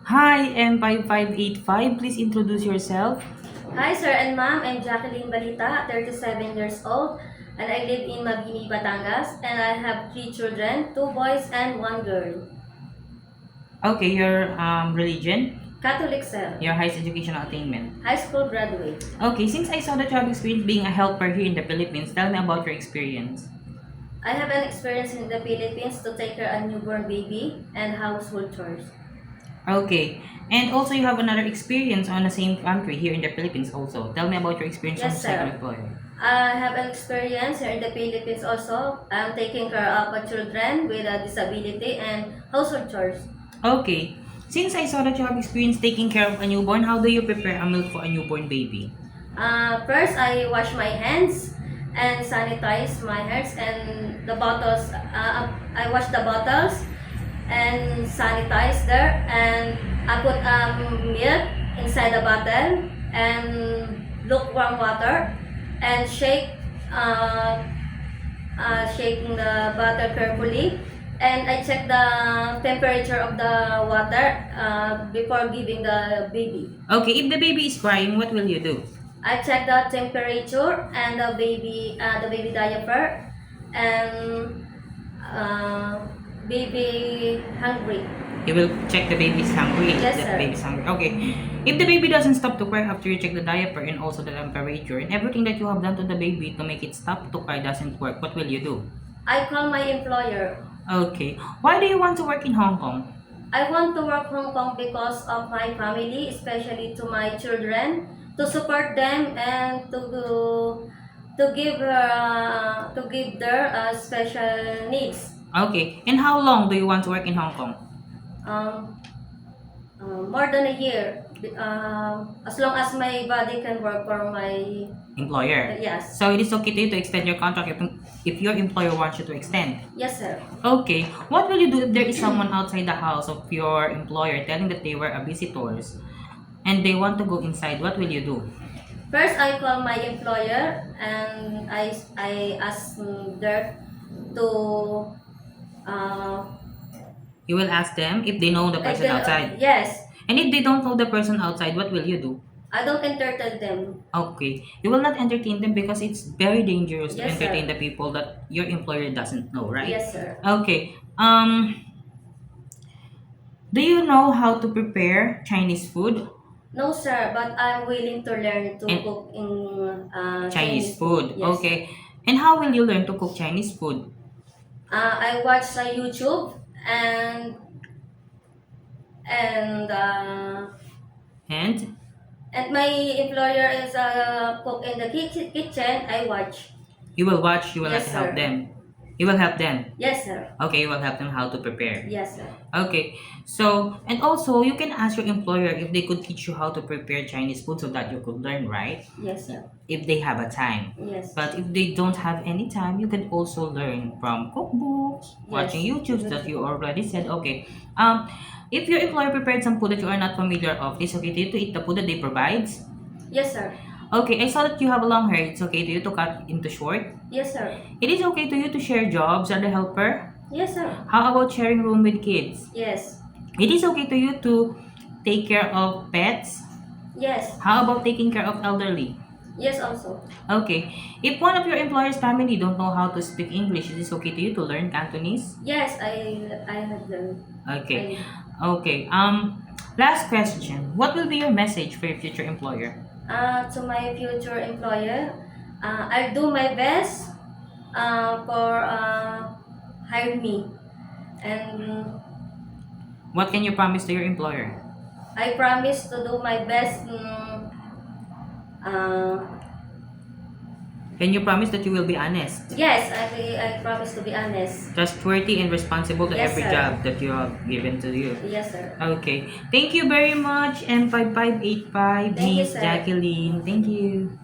Hi, M5585. Please introduce yourself. Hi, sir and ma'am. I'm Jacqueline Balita, 37 years old, and I live in Mabini, Batangas, and I have three children, two boys and one girl. Okay, your religion, Catholic, sir. your highest educational attainment. High school graduate. Okay, since I saw that you have experience being a helper here in the Philippines, tell me about your experience. I have an experience in the Philippines to take care of a newborn baby and household chores. Okay, and also you have another experience on the same country here in the Philippines also. Tell me about your experience on the Yes, second sir. employer. I have an experience here in the Philippines also. I'm taking care of children with a disability and household chores. Okay, since I saw that you have experience taking care of a newborn, how do you prepare a milk for a newborn baby? First, I wash my hands and sanitize my hands and the bottles. I wash the bottles and sanitize there, and I put milk inside the bottle and lukewarm water and uh, shaking the bottle carefully. And I check the temperature of the water before giving the baby. Okay, if the baby is crying, what will you do? I check the temperature and the baby diaper, and baby hungry. You will check the baby's hungry. If Yes, the sir. baby's hungry. Okay. If the baby doesn't stop to cry after you check the diaper and also the temperature and everything that you have done to the baby to make it stop to cry doesn't work, what will you do? I call my employer. Okay. Why do you want to work in Hong Kong? I want to work Hong Kong because of my family, especially to my children, to support them and to give their special needs. Okay. And how long do you want to work in Hong Kong? Um, More than a year, as long as my body can work for my Employer. yes, So it is okay to you to extend your contract if your employer wants you to extend. yes, sir. Okay. What will you do if there is someone outside the house of your employer telling that they were a visitors and they want to go inside? What will you do? First, I call my employer and I ask them to uh, You will ask them if they know the like person outside. yes. And if they don't know the person outside, what will you do? I don't entertain them. Okay. You will not entertain them because it's very dangerous to Yes, entertain sir. the people that your employer doesn't know, right? Yes, sir. Okay. Do you know how to prepare Chinese food? No, sir, but I'm willing to learn to And cook in Chinese food. Yes. Okay. And how will you learn to cook Chinese food? I watch YouTube and and uh, And and my employer is a cook in the kitchen. I watch. you will watch, you will not Yes, help sir. them. You will help them. Yes, sir. Okay, you will help them how to prepare. Yes, sir. Okay, so and also you can ask your employer if they could teach you how to prepare Chinese food so that you could learn, right? Yes, sir. If they have a time. Yes. But if they don't have any time, you can also learn from cookbooks, watching Yes. YouTubes that you already said. Okay. If your employer prepared some food that you are not familiar of, it's okay to you to eat the food that they provides. Yes, sir. Okay, I saw that you have a long hair. It's okay to you to cut into short. Yes, sir. It is okay to you to share jobs as a helper. Yes, sir. How about sharing room with kids? Yes. It is okay to you to take care of pets. Yes. How about taking care of elderly? Yes, also. Okay. If one of your employer's family don't know how to speak English, it is okay to you to learn Cantonese? Yes, I have learned. Okay. Okay. Last question. What will be your message for your future employer? To my future employer, I'll do my best for hire me, and What can you promise to your employer? I promise to do my best. Uh, Can you promise that you will be honest, yes, I promise to be honest. trustworthy, and responsible to Yes, every sir. job that you have given to you? Yes, sir. Okay. Thank you very much, M5585, Thank you, Miss sir. Jacqueline. Thank you.